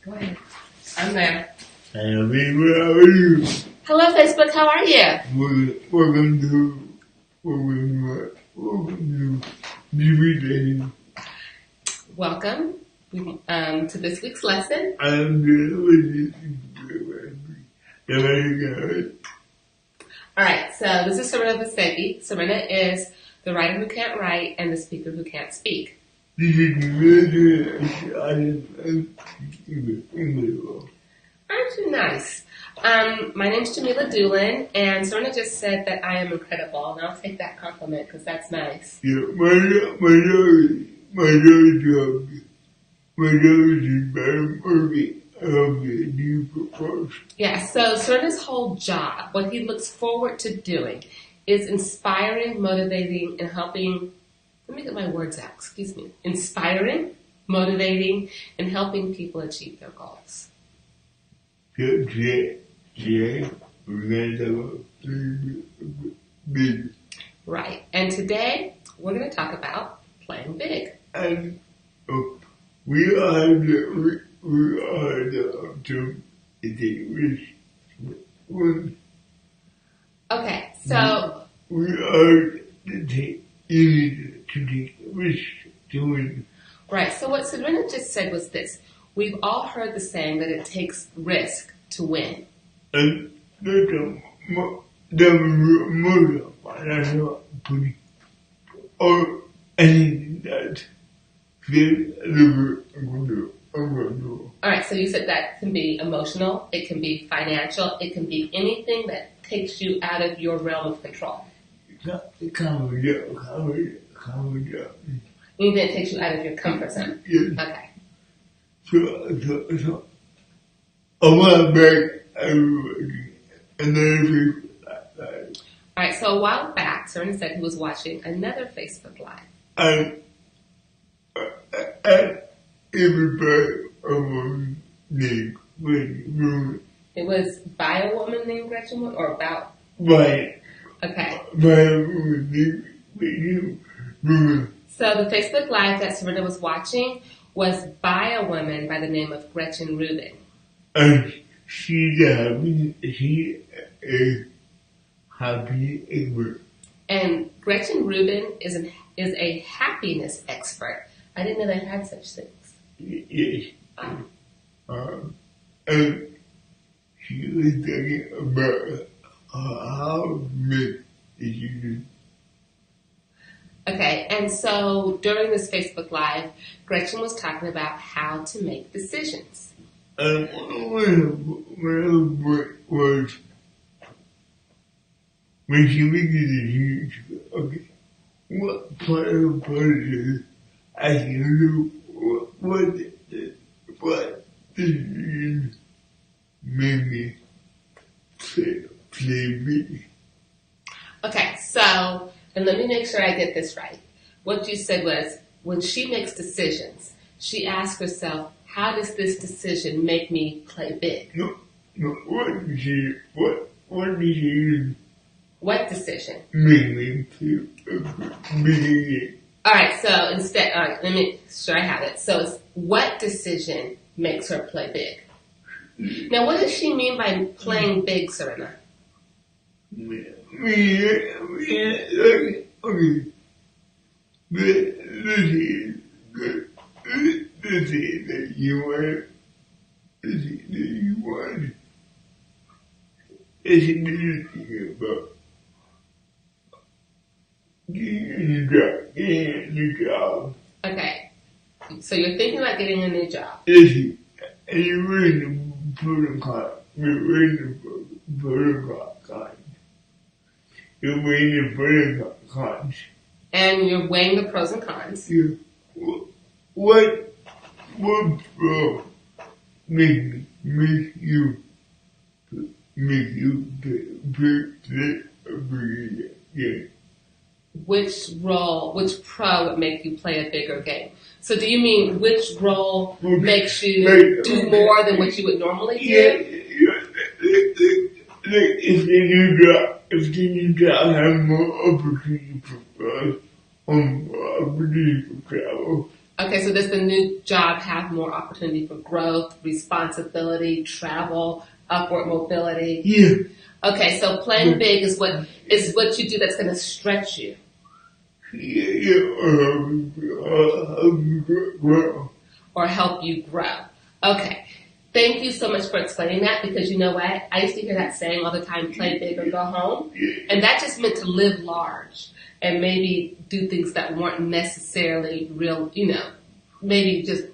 Go ahead. I'm there. Hey, where are you? Hello, Facebook. How are you? Welcome to DVD. Welcome to this week's lesson. I'm good. All right. So this is Serena Vasegi. Serena is the writer who can't write and the speaker who can't speak. This is really Aren't you nice? My name's Jamila Doolin, and Serena just said that I am incredible, and I'll take that compliment because that's nice. Yeah, my dog is very perfect. You propose. Yeah, so Serena's whole job, what he looks forward to doing, is inspiring, motivating, and helping. Let me get my words out, excuse me. Inspiring, motivating, and helping people achieve their goals. Today, we're going to talk about big. Right, and today we're going to talk about playing big. And we are the option to take risks. Okay, so We are to take risks to win. right, so what Serena just said was this. We've all heard the saying that it takes risk to win. And that's the most financial opportunity or anything that feels All right, so you said that can be emotional, it can be financial, it can be anything that takes you out of your realm of control. Anything that takes you out of your comfort zone. Yes. Okay. So, a while back, and then All right, so a while back, Serena said he was watching another Facebook Live. and everybody named Gretchen It was by a woman named Gretchen Wood, or about? Right. Okay. By a woman named So the Facebook Live that Serena was watching was by a woman by the name of Gretchen Rubin. and she is happy expert. And Gretchen Rubin is a happiness expert. I didn't know they had such things. Yes. Oh. And she was talking about how big issues. Okay, and so during this Facebook Live, Gretchen was talking about how to make decisions. And one was when she made the decision, okay, what part of the process I can do, what decision made me play big. Okay, so, and let me make sure I get this right. What you said was, when she makes decisions, she asks herself, how does this decision make me play big? No, what decision What decision? made me feel big? All right, so instead, all right, let me make sure I have it. So it's what decision makes her play big? Now, what does she mean by playing big, Serena? Okay. Let's say that you want. It's thinking about getting a job. Okay, so you're thinking about getting a new job. And you're reading the protocol. You're reading the protocol cards. You're reading the protocol cards. And you're weighing the pros and cons. Yeah. What pro make you play yeah. Which pro would make you play a bigger game? So do you mean which role makes you do more than what you would normally do? Yeah. If the new job have more opportunity for travel, Okay, so does the new job have more opportunity for growth, responsibility, travel, upward mobility? Yeah. Okay, so playing big is what you do that's going to stretch you. Well, Or help you grow. Okay. Thank you so much for explaining that, because you know what? I used to hear that saying all the time, play big or go home. And that just meant to live large and maybe do things that weren't necessarily real, maybe just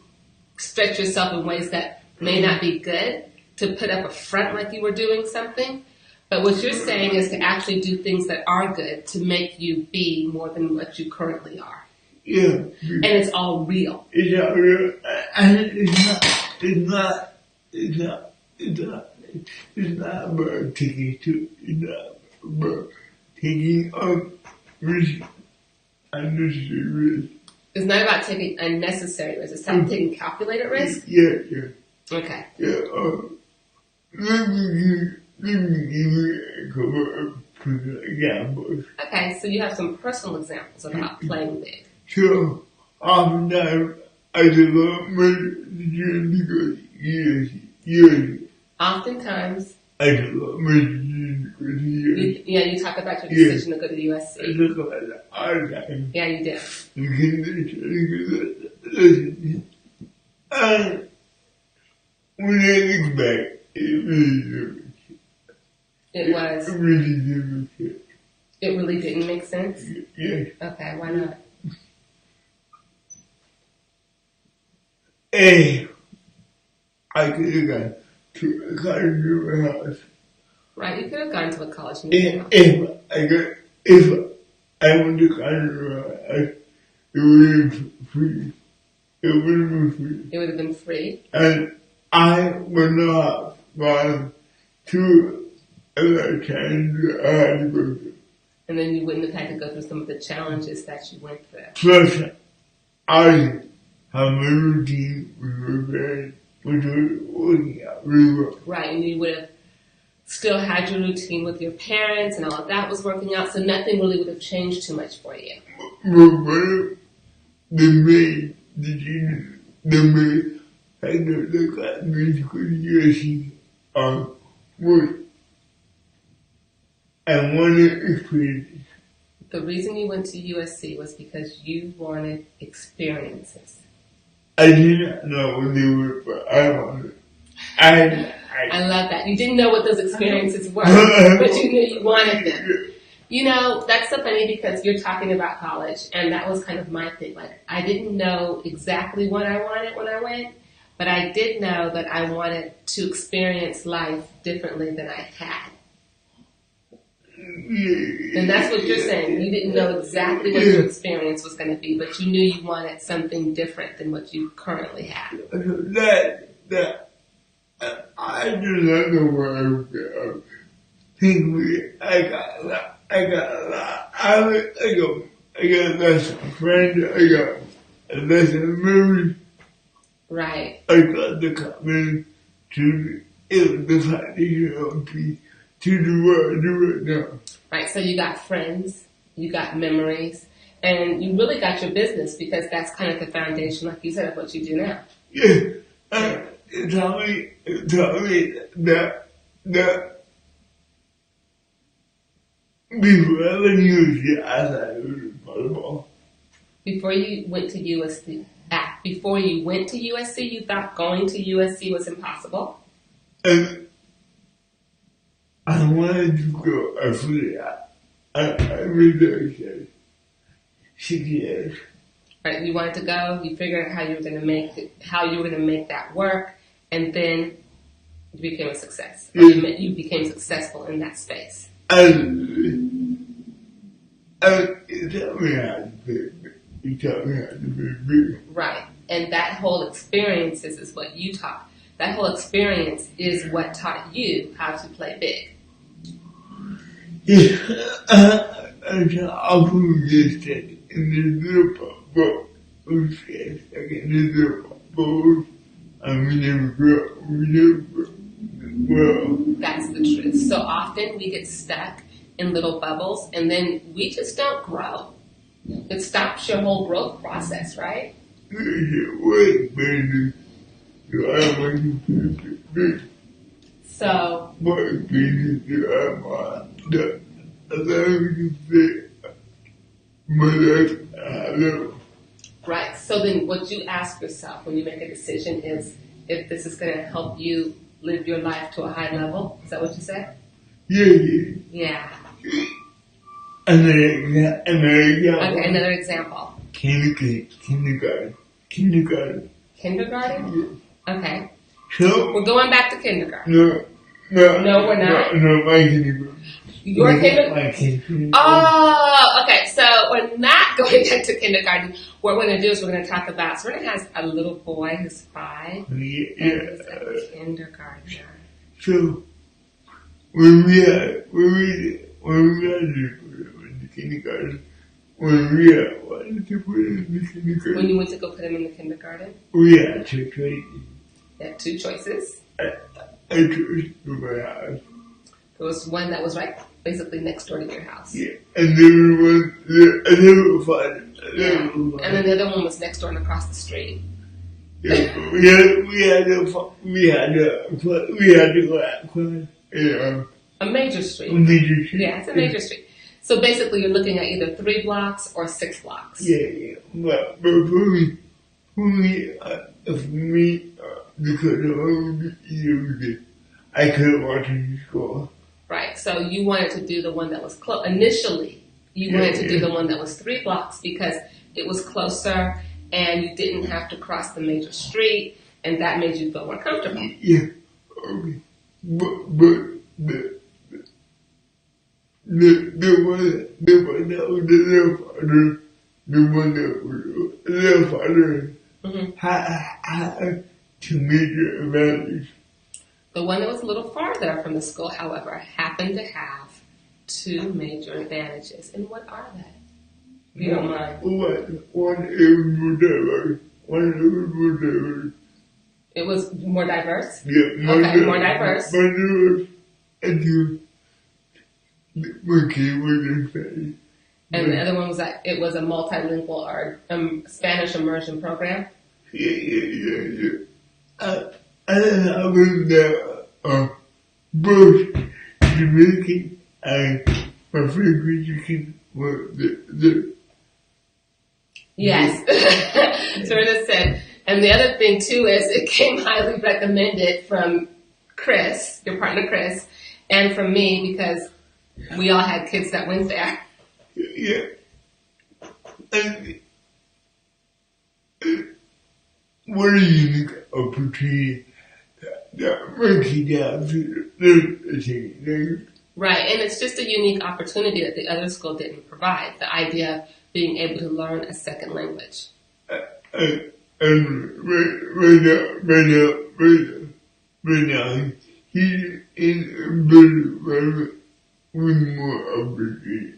stretch yourself in ways that may not be good, to put up a front like you were doing something. But what you're saying is to actually do things that are good to make you be more than what you currently are. yeah. And it's all real. It's not real, and it's not about taking on risk, unnecessary risk. It's not about taking unnecessary risks. It's about taking calculated risk. Yeah. Okay. Yeah, let me give you a couple of examples. Okay, so you have some personal examples about playing big. So, oftentimes, I develop my decision because years. Oftentimes, I develop my decision because years. you talk about your decision to go to I USC. look about it all the time. Yeah, you did. And when I look back, it really It didn't make sense. It really didn't make sense? Yes. Okay, why not? And I could have gone to a college house. Right, you could have gone to a college And museum. if I went to college house, it would have been free. It would have been free. It would have been free. And I would not have gone to other times I had to go to. And then you wouldn't have had to go through some of the challenges that you went through. Plus, I have my routine with my parents, which was working out really well. Right, and you would have still had your routine with your parents and all of that was working out, so nothing really would have changed too much for you. But the main factor that got me to go to USC was I wanted experience. The reason you went to USC was because you wanted experiences. I did not know what they were, but I wanted. I love that. You didn't know what those experiences were, but you knew you wanted them. You know, that's so funny because you're talking about college, and that was kind of my thing. Like, I didn't know exactly what I wanted when I went, but I did know that I wanted to experience life differently than I had. And that's what you're saying. You didn't know exactly what your experience was going to be, but you knew you wanted something different than what you currently have. I do not know where I would go. Thankfully, I got a lot. I got lots of friends. I got lots of memories. Right. I got the confidence to the foundation of peace to do what I do right now. Right. So you got friends, you got memories, and you really got your business because that's kind of the foundation, like you said, of what you do now. Yeah. Tell me that before I went to USC, I thought it was impossible. Before you went to USC, you thought going to USC was impossible? And I wanted to go after that. I really excited. 6 years. Right, you wanted to go, you figured out how you were going to make that work, and then you became a success. Or you became successful in that space. And you taught me how to be big. Right, and that whole experience is what you taught. That whole experience is what taught you how to play big. Yeah, I often just said in the little book, That's the truth. So often we get stuck in little bubbles and then we just don't grow. It stops your whole growth process, right? what better do I want to do? So, What better do I want to allow you to say my life I love? right. So then what you ask yourself when you make a decision is if this is going to help you live your life to a high level. Is that what you said? Yeah. Yeah. Another example. Okay, another example. Kindergarten. Kindergarten? Okay. So, We're going back to kindergarten. no, we're not. No, my kindergarten. Your kindergarten? My kindergarten. Oh, okay. So we're not going back to kindergarten. What we're going to do is we're going to talk about, Serena has a little boy who's 5. And he's a kindergartner. So, when we had the kindergarten, when you went to go put him in the kindergarten, we had two choices. you had 2 choices. I chose my house. There was one that was right, basically next door to your house. Yeah, and there was another fun. And then the other one was next door and across the street. Yeah, we had to go out A major street. major street. Yeah, it's a major street. So basically, you're looking at either 3 blocks or 6 blocks. Yeah. But for me, because I couldn't walk to school. Right. So you wanted to do the one that was close. Initially, you wanted to do the one that was 3 blocks because it was closer and you didn't have to cross the major street, and that made you feel more comfortable. Yeah. Okay. But the one that was a little farther, had 2 major advantages. The one that was a little farther from the school, however, happened to have 2 major advantages. And what are they? If you don't mind. One is more diverse. It was more diverse? Yeah, more diverse. And my kid was in Spanish. And the other one was that it was a multilingual or Spanish immersion program? Yeah. And I was there, both Jamaican and my friend Mexican were there. Yes. Serena said, and the other thing too is it came highly recommended from Chris, your partner Chris, and from me because we all had kids that went there. Yeah. And what a unique opportunity that Monkey Dad Right, and it's just a unique opportunity that the other school didn't provide. The idea of being able to learn a second language. And right now, he's in a better environment with more opportunity.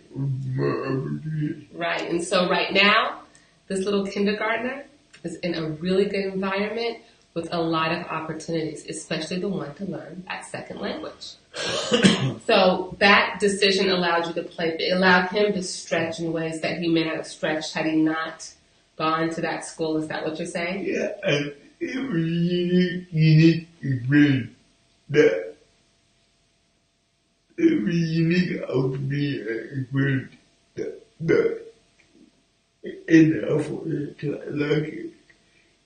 Right, and so right now, this little kindergartner is in a really good environment with a lot of opportunities, especially the one to learn that second language. So that decision allowed you to play. It allowed him to stretch in ways that he may not have stretched had he not gone to that school. Is that what you're saying? Yeah, and it was a unique experience. It was a unique experience that enough to like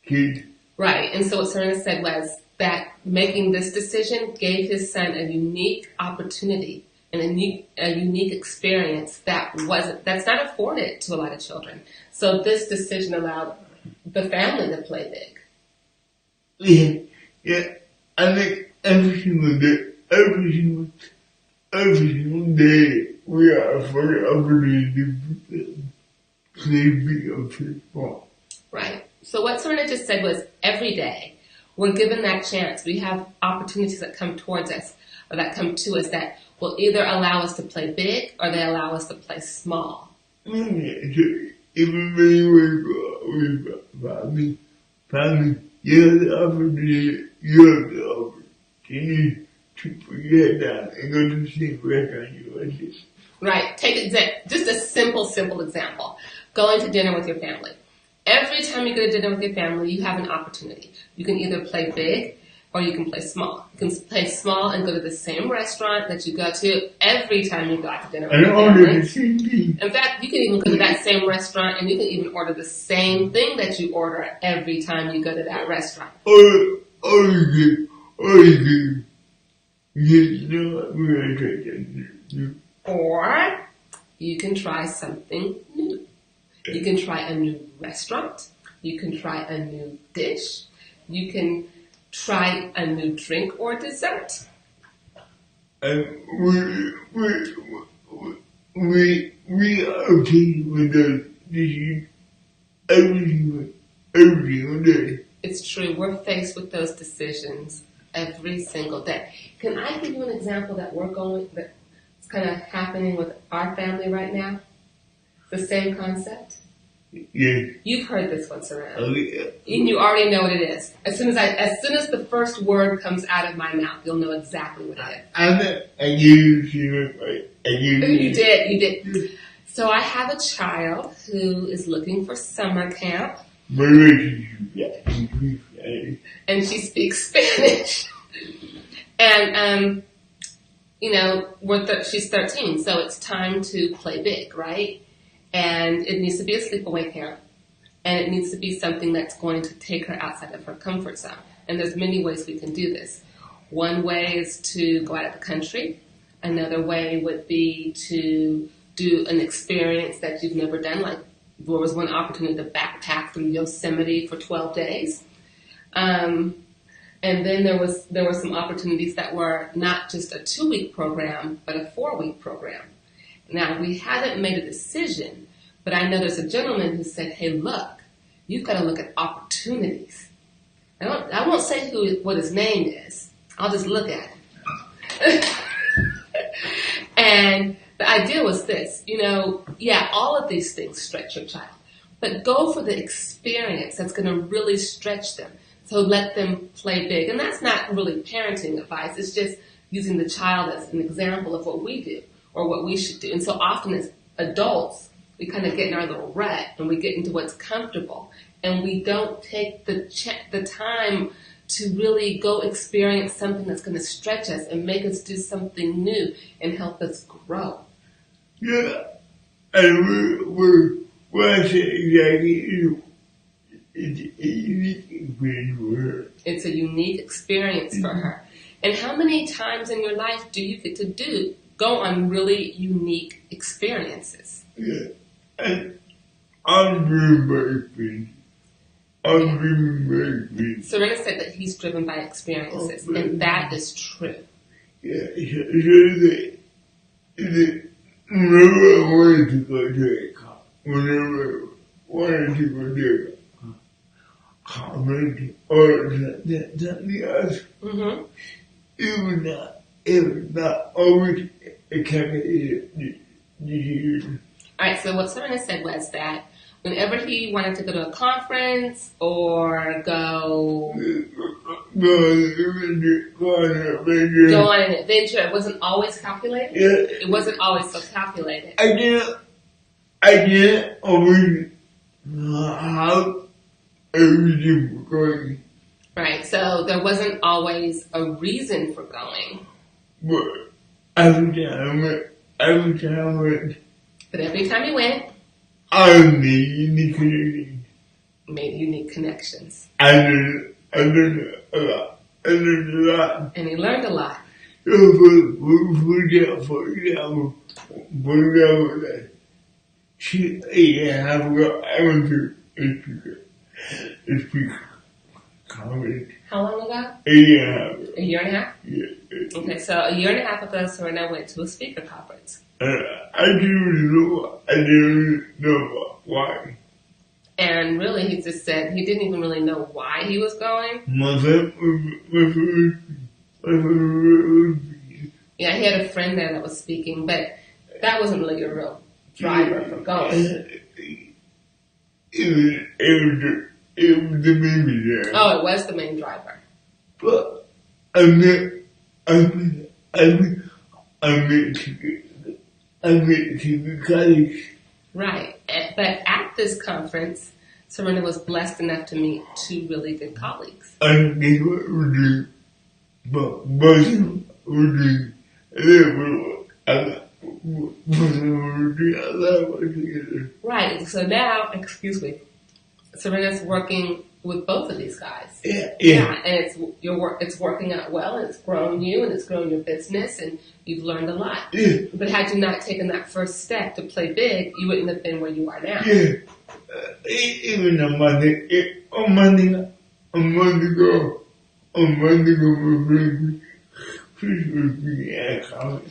kids. Right, and so what Serena said was that making this decision gave his son a unique opportunity and a unique experience that's not afforded to a lot of children. So this decision allowed the family to play big. Yeah. I think every single day we are for the opportunity to play big or play small. Right. So what Serena just said was every day we're given that chance. We have opportunities that come towards us or that come to us that will either allow us to play big or they allow us to play small. Even when we family, you have the opportunity to put your head down and go to sleep right on you like this. Right. Take just a simple example. Going to dinner with your family. Every time you go to dinner with your family, you have an opportunity. You can either play big or you can play small. You can play small and go to the same restaurant that you go to every time you go out to dinner with your family. In fact, you can even go to that same restaurant and you can even order the same thing that you order every time you go to that restaurant. Or you can try something new. You can try a new restaurant. You can try a new dish. You can try a new drink or dessert. We are okay with those dishes every single day. It's true. We're faced with those decisions every single day. Can I give you an example that's kind of happening with our family right now? The same concept? Yes. You've heard this once around. Oh, yeah. And you already know what it is. As soon as the first word comes out of my mouth, you'll know exactly what it is. You did. So I have a child who is looking for summer camp. And she speaks Spanish. And, she's 13, so it's time to play big, right? And it needs to be a sleepaway camp. And it needs to be something that's going to take her outside of her comfort zone. And there's many ways we can do this. One way is to go out of the country. Another way would be to do an experience that you've never done. Like there was one opportunity to backpack through Yosemite for 12 days. And then there were some opportunities that were not just a 2-week program, but a 4-week program. Now, we haven't made a decision, but I know there's a gentleman who said, hey, look, you've got to look at opportunities. I won't say what his name is. I'll just look at him. And the idea was this, all of these things stretch your child, but go for the experience that's going to really stretch them. So let them play big. And that's not really parenting advice. It's just using the child as an example of what we do or what we should do. And so often as adults, we kind of get in our little rut and we get into what's comfortable. And we don't take the time to really go experience something that's going to stretch us and make us do something new and help us grow. Yeah. And we're exactly it's a unique experience for her. And how many times in your life do you get to go on really unique experiences? Yeah. And I'm driven by experience. Serena said that he's driven by experiences, and that is true. Yeah. Whenever I wanted to go to a cop, whenever I wanted to go to a comment or something else, it was not always a calculated decision. All right, so what Serena said was that whenever he wanted to go to a conference or go on an adventure, it wasn't always calculated? Yeah. It wasn't always so calculated. I didn't always know how everything was going. Right, so there wasn't always a reason for going. But every time I went, but every time he went, I made unique connections. Made unique connections. I learned a lot. And he learned a lot. For example, I went to speak comedy. How long ago? A year and a half. A year and a half? Yeah. Okay, so a year and a half ago, Serena went to a speaker conference. I didn't know why. And really, he just said he didn't even really know why he was going. Yeah, he had a friend there that was speaking, but that wasn't really a real driver for going. It was the main driver. Oh, it was the main driver. But I met to college. Right. But at this conference, Serena was blessed enough to meet two really good colleagues. And they were the but would be Right. So now, excuse me, Serena's working with both of these guys. Yeah. And it's working out well, and it's grown you, and it's grown your business, and you've learned a lot. Yeah. But had you not taken that first step to play big, you wouldn't have been where you are now. Yeah. Even a month ago, Chris was being at college.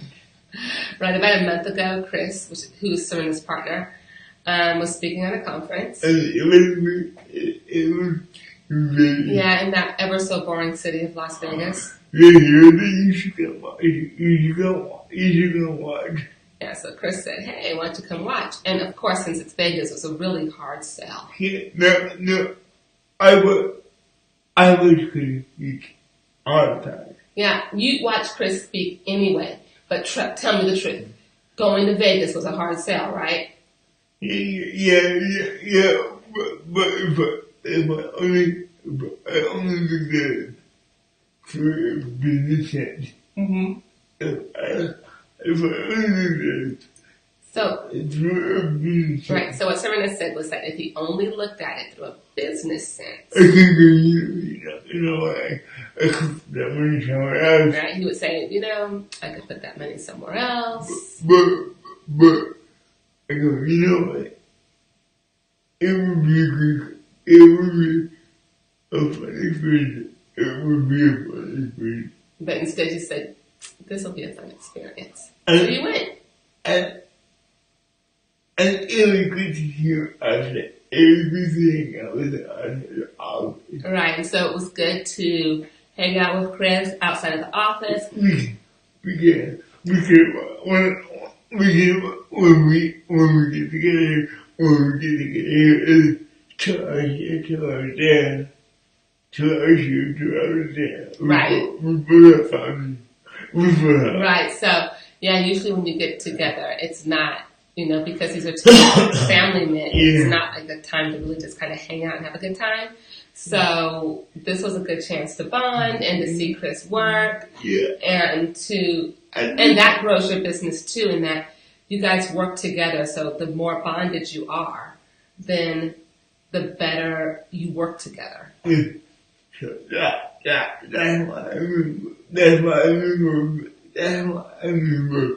Right, about a month ago, Chris, who's Serena's partner, was speaking at a conference. And it was very... Yeah, in that ever so boring city of Las Vegas. Yeah, you should come watch. You should come watch. Yeah, so Chris said, hey, why don't you come watch? And of course, since it's Vegas, it was a really hard sell. Yeah, no, I was Chris speak all the time. Yeah, you watch Chris speak anyway, but tell me the truth. Going to Vegas was a hard sell, right? Yeah, but I only did that for business sense. Mm-hmm. If I only did that, so, it's for a business sense. Right, so what Serena said was that if he only looked at it through a business sense. I could I could put that money somewhere else. Right, he would say, I could put that money somewhere else. But I go, you know what? It would be a funny experience. It would be a funny experience. But instead you said, this will be a fun experience. So you went. And it was good to hear us. It was good to hang out with us. Right, and so it was good to hang out with Chris outside of the office. When we get together, to our dad, to our dad. Right. We put our family. Right, so, yeah, usually when you get together, it's not, because these are two family men, it's not like a time to really just kind of hang out and have a good time. So this was a good chance to bond and to see Chris work. Yeah. And that grows your business too, in that you guys work together. So the more bonded you are, then the better you work together. Yeah. So that's why I remember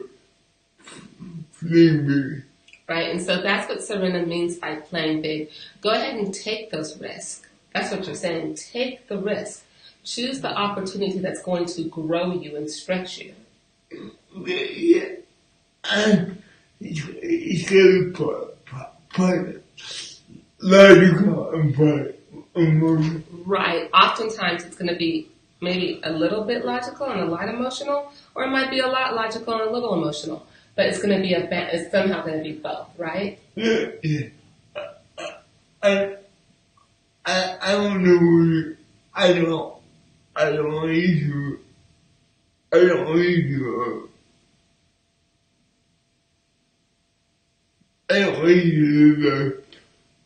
playing big. Right, and so that's what Serena means by playing big. Go ahead and take those risks. That's what you're saying. Take the risk. Choose the opportunity that's going to grow you and stretch you. Yeah. And it's very part logical and part emotional. Right. Oftentimes it's going to be maybe a little bit logical and a lot emotional, or it might be a lot logical and a little emotional. But it's going to be it's somehow going to be both, right? Yeah. I don't know. I don't need to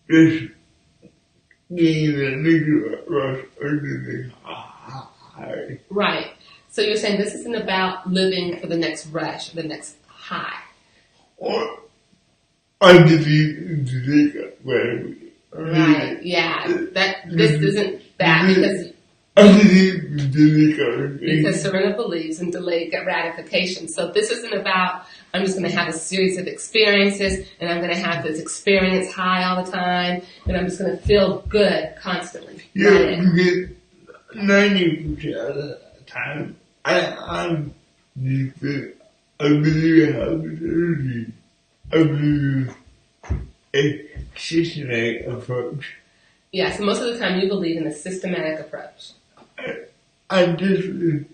just getting the nigga rush under the high. Right. So you're saying this isn't about living for the next rush, or the next high. Or I believe to take up whatever. Right. Yeah. This isn't that because Serena believes in delayed gratification. So this isn't about I'm just going to have a series of experiences and I'm going to have this experience high all the time and I'm just going to feel good constantly. Yeah, because 90% of the time I'm just I believe in opportunity. I believe a systematic approach. Yeah, so most of the time you believe in a systematic approach. I just the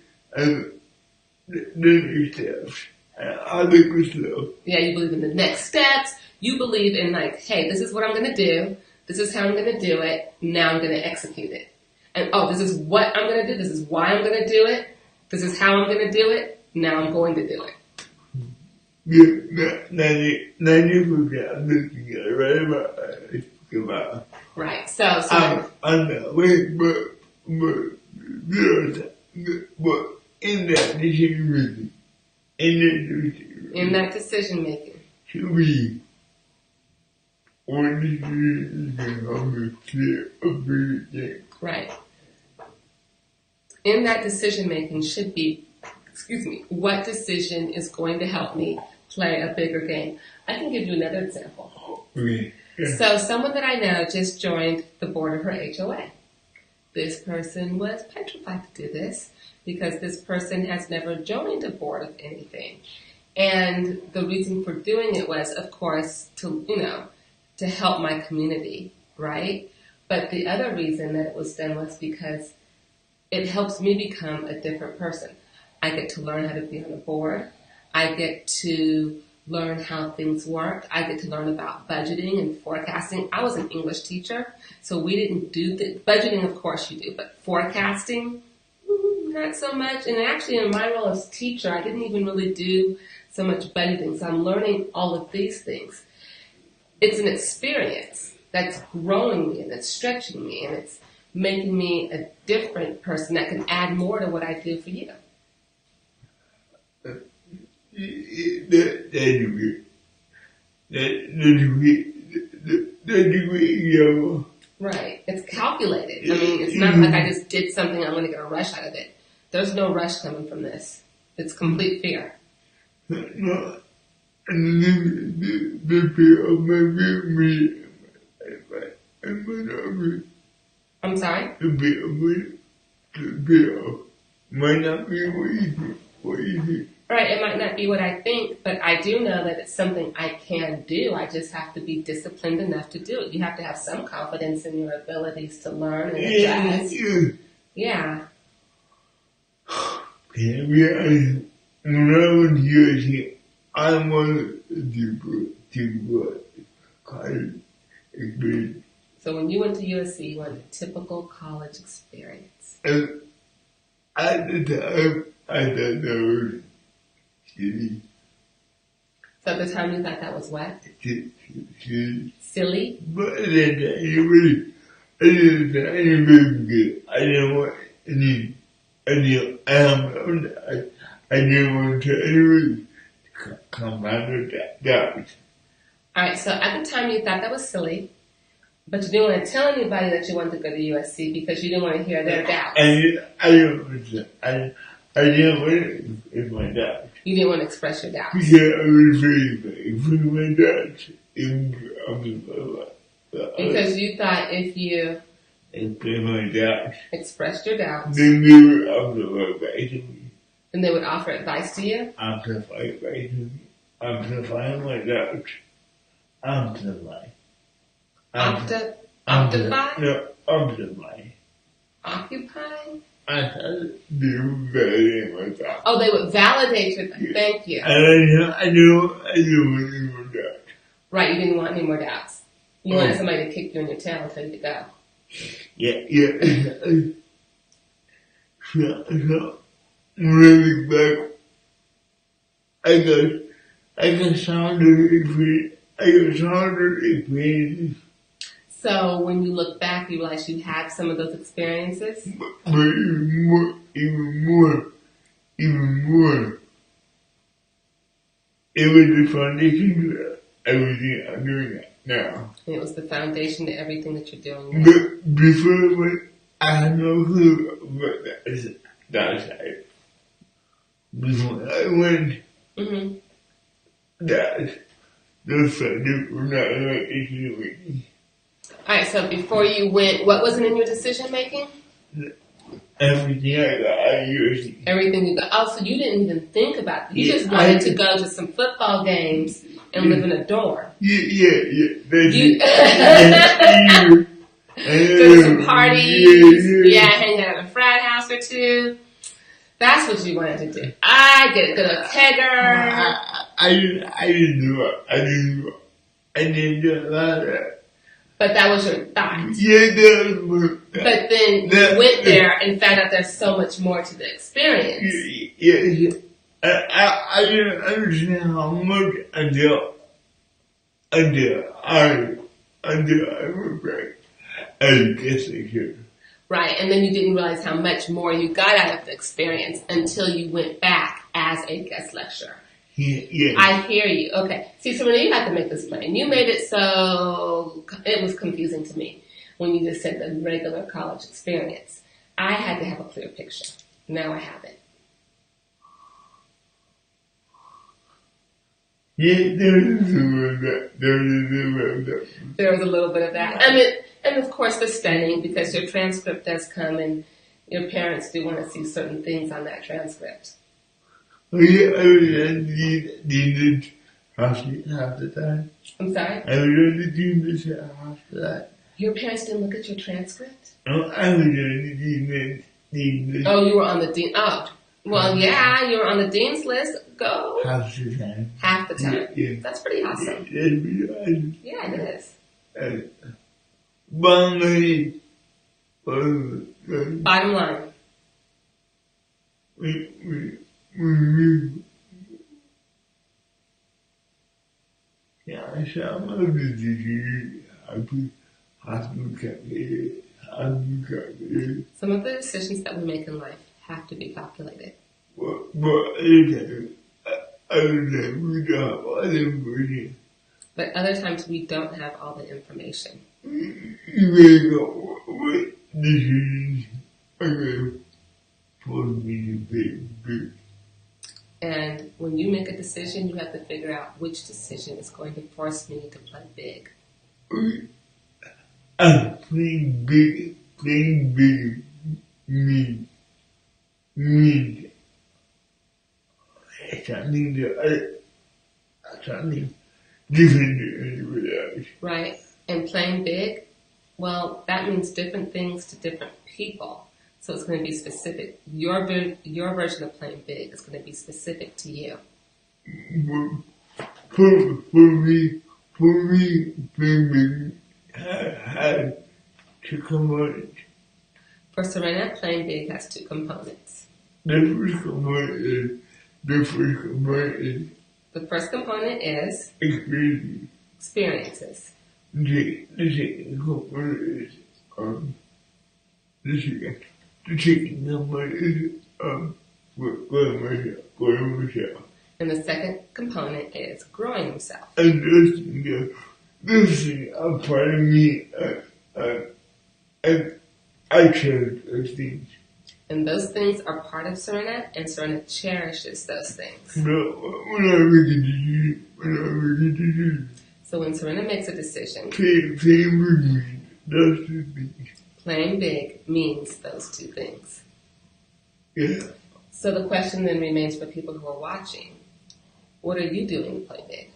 next steps. I think myself. Yeah, you believe in the next steps. You believe in hey, this is what I'm going to do. This is how I'm going to do it. Now I'm going to execute it. And this is what I'm going to do. This is why I'm going to do it. This is how I'm going to do it. Now I'm going to do it. Yeah, 90% I'm looking at right about Right. So I'm that way, but in that decision making, in that decision making, should be one decision can help me clear up everything. right. In that decision making should be, what decision is going to help me play a bigger game? I can give you another example. Okay. Yeah. So someone that I know just joined the board of her HOA. This person was petrified to do this because this person has never joined a board of anything. And the reason for doing it was, of course, to help my community, right? But the other reason that it was done was because it helps me become a different person. I get to learn how to be on a board. I get to learn how things work. I get to learn about budgeting and forecasting. I was an English teacher, so we didn't do the budgeting, of course you do, but forecasting, not so much. And actually in my role as teacher, I didn't even really do so much budgeting. So I'm learning all of these things. It's an experience that's growing me and that's stretching me and it's making me a different person that can add more to what I do for you. That's a great example. Right. It's calculated. I mean, it's not like I just did something, I'm going to get a rush out of it. There's no rush coming from this. It's complete fear. No, and the fear of me, I'm sorry? the fear of might not be what you think. Right, it might not be what I think, but I do know that it's something I can do. I just have to be disciplined enough to do it. You have to have some confidence in your abilities to learn and adjust. Yeah. When I was USC, I wanted to college experience. So when you went to USC, you wanted a typical college experience. And at the time, I thought that was silly. So at the time you thought that was what? Silly? But at that time, I didn't good. I didn't want any, I didn't want to anyone come out of that doubt. Alright, so at the time you thought that was silly, but you didn't want to tell anybody that you wanted to go to USC because you didn't want to hear their doubts. I didn't want to express my doubts. You didn't want to express your doubts. Because I was very my doubts. Because you thought if you my doubts, expressed your doubts, then they would offer advice to me. and they would offer advice to you? Amplify advice to me. Amplify my doubts. Amplify. Optify? No, amplify. Occupy? I thought they would validate my thoughts. Oh, they would validate your thoughts. Thank you. And I knew any more doubts. Right, you didn't want any more doubts. You wanted somebody to kick you in your tail and tell you to go. Yeah. So, really back, I got sounded experiences. So when you look back, you realize you had some of those experiences? But even more, it was the foundation to everything I'm doing now. And it was the foundation to everything that you're doing now. But before, I had no clue about that side. Before I went, those subjects were not like issue with me. Alright, so before you went, what wasn't in your decision making? Everything I got at USC. Everything you got. Oh, so you didn't even think about it. You just wanted to go to some football games and live in a dorm. Yeah. Go to some parties. Yeah, hang out at a frat house or two. That's what you wanted to do. I get it. Go to Kegger. I didn't do it. I didn't do a lot of that. But that was your thought. Yeah, but then you went there and found out there's so much more to the experience. Yeah. I didn't understand how much until I went back. I guess I should. Right, and then you didn't realize how much more you got out of the experience until you went back as a guest lecturer. Yeah. I hear you. Okay. See, Serena, you had to make this plain. You made it so it was confusing to me when you just said the regular college experience. I had to have a clear picture. Now I have it. Yeah, there was a little bit. There was a little bit of that. I mean, and of course the studying, because your transcript does come and your parents do want to see certain things on that transcript. Oh, yeah, I was needed half the time. I'm sorry? I was on the team this half the time. Your parents didn't look at your transcript? No, I was on the team. Oh, you were on the dean. Oh, well, yeah, you were on the dean's list. Go. Half the time. Half the time. Yeah. That's pretty awesome. That'd be awesome. Yeah, it is. Bottom line. Yeah, I saw my disease. Some of the decisions that we make in life have to be calculated. But other times we don't have all the information. And when you make a decision, you have to figure out which decision is going to force me to play big. Playing big means something different than anybody else. Right. And playing big, well, that means different things to different people. So it's going to be specific. Your version of playing big is going to be specific to you. For me, playing big has two components. For Serena, playing big has two components. The first component is experiences. The second component is growing myself. And the second component is growing himself. And this thing are part of me. I cherish those things. And those things are part of Serena, and Serena cherishes those things. When I make a decision. So when Serena makes a decision, playing big means those two things. Playing big means those two things. Yeah. So the question then remains for people who are watching, what are you doing to play big?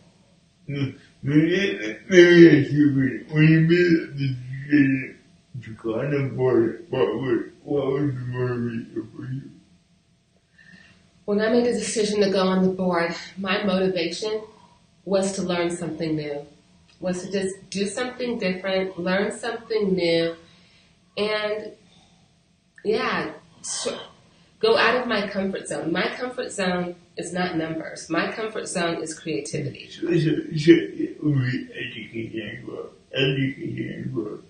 Let me ask you, when you made the decision to go on the board, what was the motivation for you? When I made the decision to go on the board, my motivation was to learn something new, was to just do something different, learn something new, and go out of my comfort zone. My comfort zone is not numbers. My comfort zone is creativity. So it would be education and growth.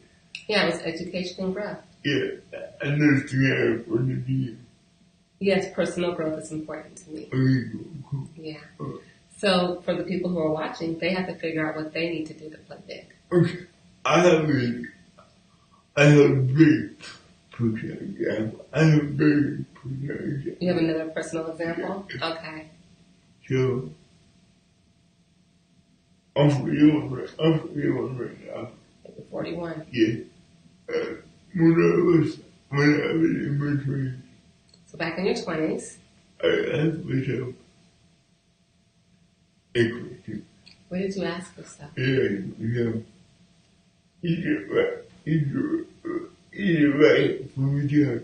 Yeah, it was education and growth. Yeah, and those three are important to you. Yes, personal growth is important to me. Cool. Yeah. So for the people who are watching, they have to figure out what they need to do to play big. Okay, I have a big personal example. You have another personal example? Okay. So, I'm 41 right now. 41. Yeah. When I was in my 20s, So back in your 20s, I asked myself a question. what did you ask yourself? Is it right for me to have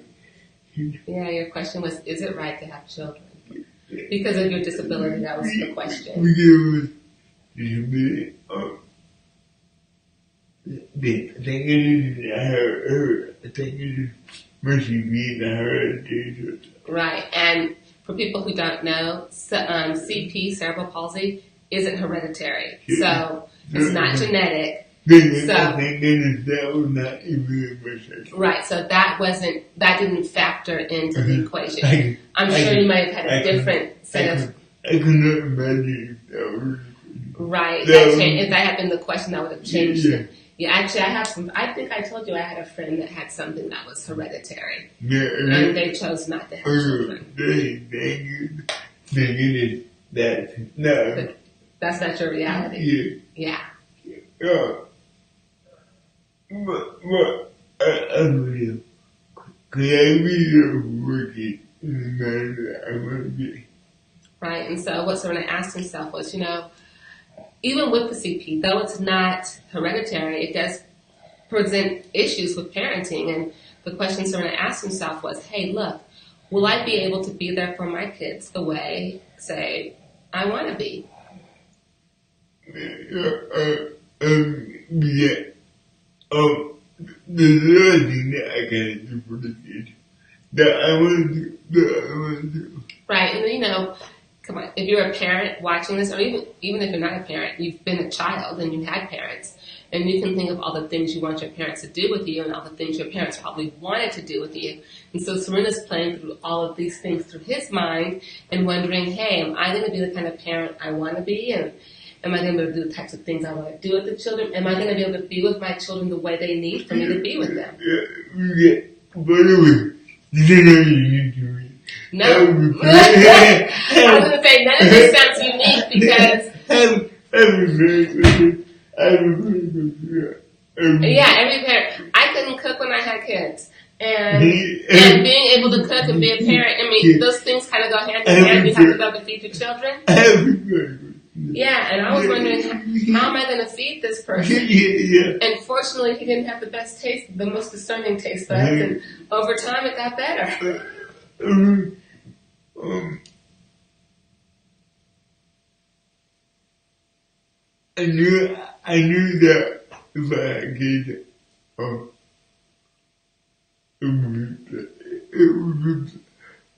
kids? Yeah, your question was, is it right to have children? Because of your disability, that was the question. Because disability, the thing is, I think it is Mercy being I heard it. Right, and for people who don't know, CP, cerebral palsy, isn't hereditary. So it's not genetic. Then So- I think that was not even a mistake. Right, so that didn't factor into the equation. I- I'm I sure can- you might have had I a can- different set of, I cannot imagine if that was right, that if that had been the question, that would have changed Yeah. it. Yeah, actually I think I told you I had a friend that had something that was hereditary, yeah, and they chose not to have children. No. That's not your reality. Yeah. Yeah. But I believe, could I be a wicked in the man that I want to be? Right, and so what Serena asked himself was, even with the CP, though it's not hereditary, it does present issues with parenting. And the question Serena asked himself was, hey, look, will I be able to be there for my kids the way, say, I want to be? The other thing that I gotta do for the kids, that I want to do. Right, and come on, if you're a parent watching this, or even if you're not a parent, you've been a child and you had parents, and you can think of all the things you want your parents to do with you and all the things your parents probably wanted to do with you. And so Serena's playing through all of these things through his mind and wondering, hey, am I going to be the kind of parent I want to be? And am I going to be able to do the types of things I want to do with the children? Am I going to be able to be with my children the way they need for me to be with them? Yeah. By the way, you know you need to be. No. I was going to say, none of this sounds unique because... Yeah, every parent. I couldn't cook when I had kids. And being able to cook and be a parent, I mean, those things kind of go hand in hand. You have to be able to feed your children. Yeah, and I was wondering, how am I going to feed this person? And fortunately, he didn't have the best taste, the most discerning taste buds, and over time it got better. I knew that if I had kids, it would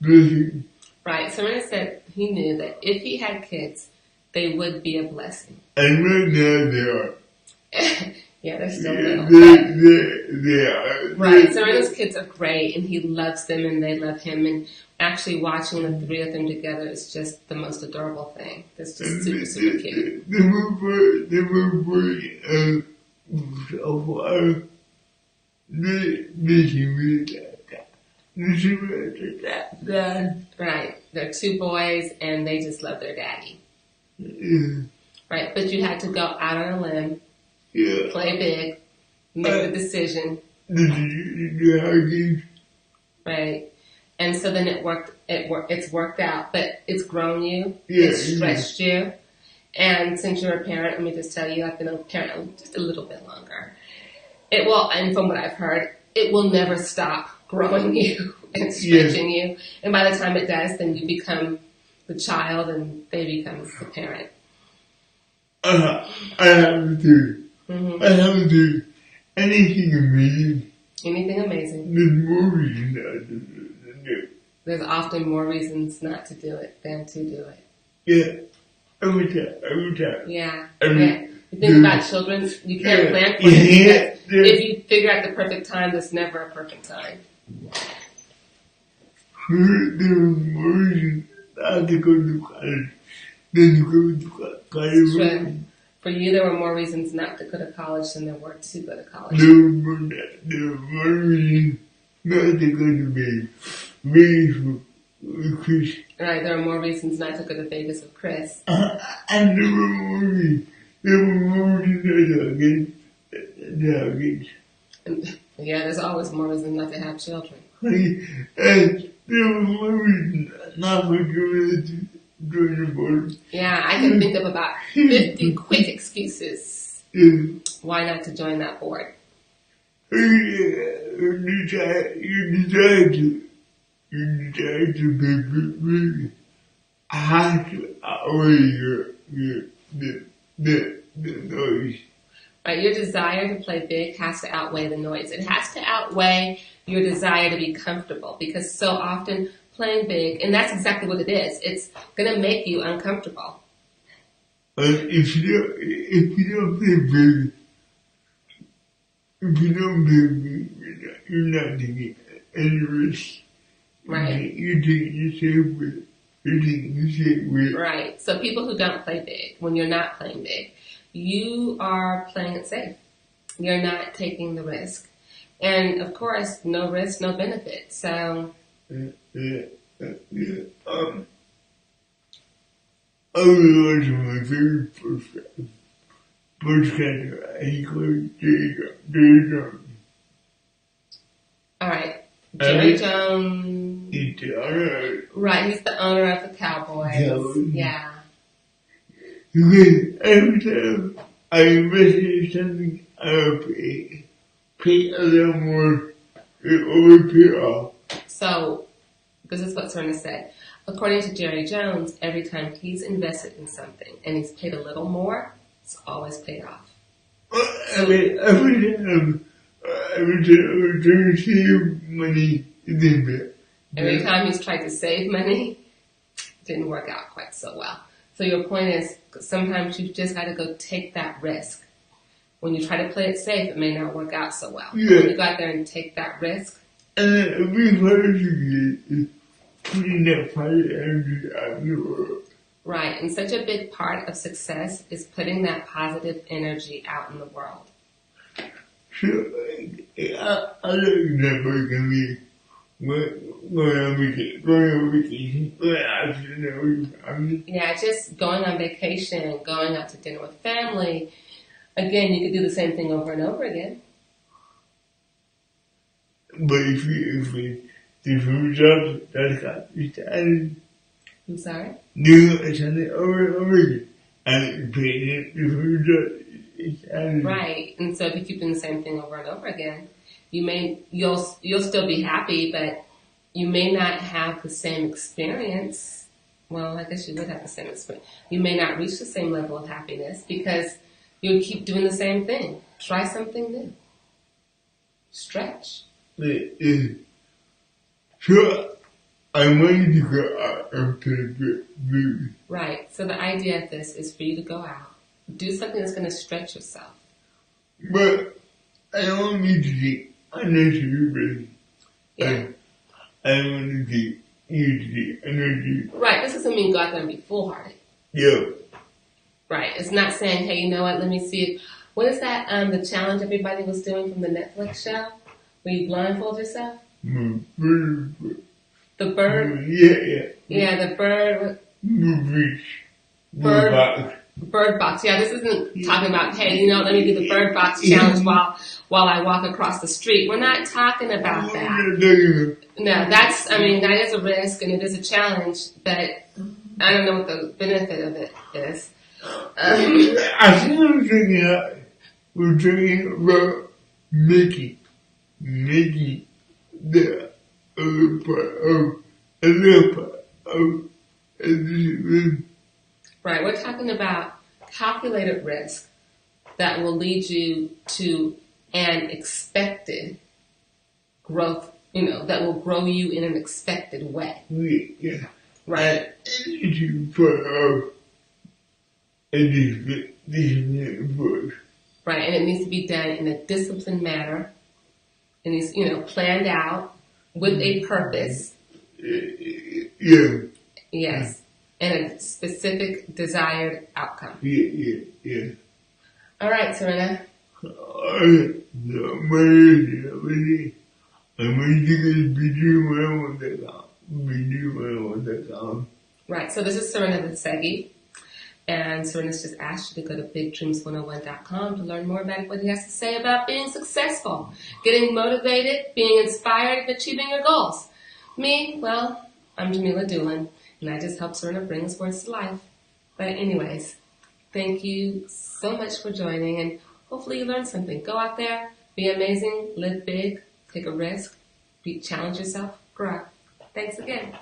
be blessing. Right, Serena said he knew that if he had kids, they would be a blessing. And right now they are. Yeah, they're still little. They are. Right, Serena's kids are great, and he loves them, and they love him, and actually watching the three of them together is just the most adorable thing. It's just super, super cute. The movie, so far, Right, they're two boys, and they just love their daddy. Right, but you had to go out on a limb, play big, make the decision. Right, and so then it's worked out, but it's grown you, it's stretched you, and since you're a parent, let me just tell you, I've been a parent just a little bit longer. It will, and from what I've heard, it will never stop growing you and stretching you, and by the time it does, then you become the child and they become the parent. I have to. I have to. Anything amazing. Anything amazing. There's more reason not to do. There's often more reasons not to do it than to do it. Yeah. Every time. Yeah. Every You think about children, you can't plan for it because if you figure out the perfect time, there's never a perfect time. There's more reason not to go to college than to go to college. Sure. For you, there were more reasons not to go to college than there were to go to college. There were more reasons not to go to Vegas with Chris. Right, there are more reasons not to go to Vegas with Chris. And there were more reasons not to have kids. And, yeah, there's always more reasons not to have children. And there were more reasons not to go to join the board. Yeah, I can think of about 50 quick excuses why not to join that board. You decide to be have to outweigh the noise. Right, your desire to play big has to outweigh the noise. It has to outweigh your desire to be comfortable because so often playing big, and that's exactly what it is, it's going to make you uncomfortable. If you don't play big, if you don't play big, you're not taking any risk. Right. You're taking the safe way. You're taking the safe way. Right. So people who don't play big, when you're not playing big, you are playing it safe. You're not taking the risk. And of course, no risk, no benefit. So. Yeah. I was watching my very first character. He called Jerry Jones. All right. Jerry Jones. He's the owner. Right. He's the owner of the Cowboys. Yeah. Because every time I invested in something, I would pay a little more. It always pay off. So, this is what Serena said. According to Jerry Jones, every time he's invested in something and he's paid a little more, it's always paid off. Every time I was trying to save money, it didn't pay. Every time he's tried to save money, it didn't work out quite so well. So your point is, sometimes you've just got to go take that risk. When you try to play it safe, it may not work out so well. Yeah. When you go out there and take that risk. And a big part of it is putting that positive energy out in the world. Right. And such a big part of success is putting that positive energy out in the world. So, I like that can be going on vacation, going out to dinner with your family. Yeah, just going on vacation, going out to dinner with family. Again, you could do the same thing over and over again. But if you job that's got you started, I'm sorry? doing something over and over again, and paying it if you job started. Right. And so if you keep doing the same thing over and over again, you'll still be happy, but you may not have the same experience. Well, I guess you would have the same experience. You may not reach the same level of happiness because you'll keep doing the same thing. Try something new. Stretch. So, I wanted to go out and play big. Right. So the idea of this is for you to go out, do something that's going to stretch yourself. But I don't need to get unnecessary busy. Yeah. I want to get easy energy. Right. This doesn't mean go out there and be foolhardy. Yeah. Right. It's not saying, hey, you know what? Let me see if, what is that? The challenge everybody was doing from the Netflix show, where you blindfold yourself. The bird. Yeah. The bird. Bird box. Yeah. This isn't talking about, hey, you know, let me do the bird box challenge while I walk across the street. We're not talking about that. No, that's. I mean, that is a risk and it is a challenge, but I don't know what the benefit of it is. I think we're talking about making the other part of this. Right, we're talking about calculated risk that will lead you to an expected growth, you know, that will grow you in an expected way. Yeah. Right. Right, and it needs to be done in a disciplined manner. It needs, you know, planned out with a purpose. Yeah. Yes. And a specific desired outcome. Yeah. All right, Serena. I'm going to BigDreamOne.com. Right, so this is Serena Vinsegi. And Serena's just asked you to go to BigDreams101.com to learn more about what he has to say about being successful, getting motivated, being inspired, and achieving your goals. Me, well, I'm Jamila Doolin, and I just help Serena bring his words to life. But anyways, thank you so much for joining, and hopefully you learned something. Go out there, be amazing, live big, take a risk, challenge yourself, grow. Thanks again.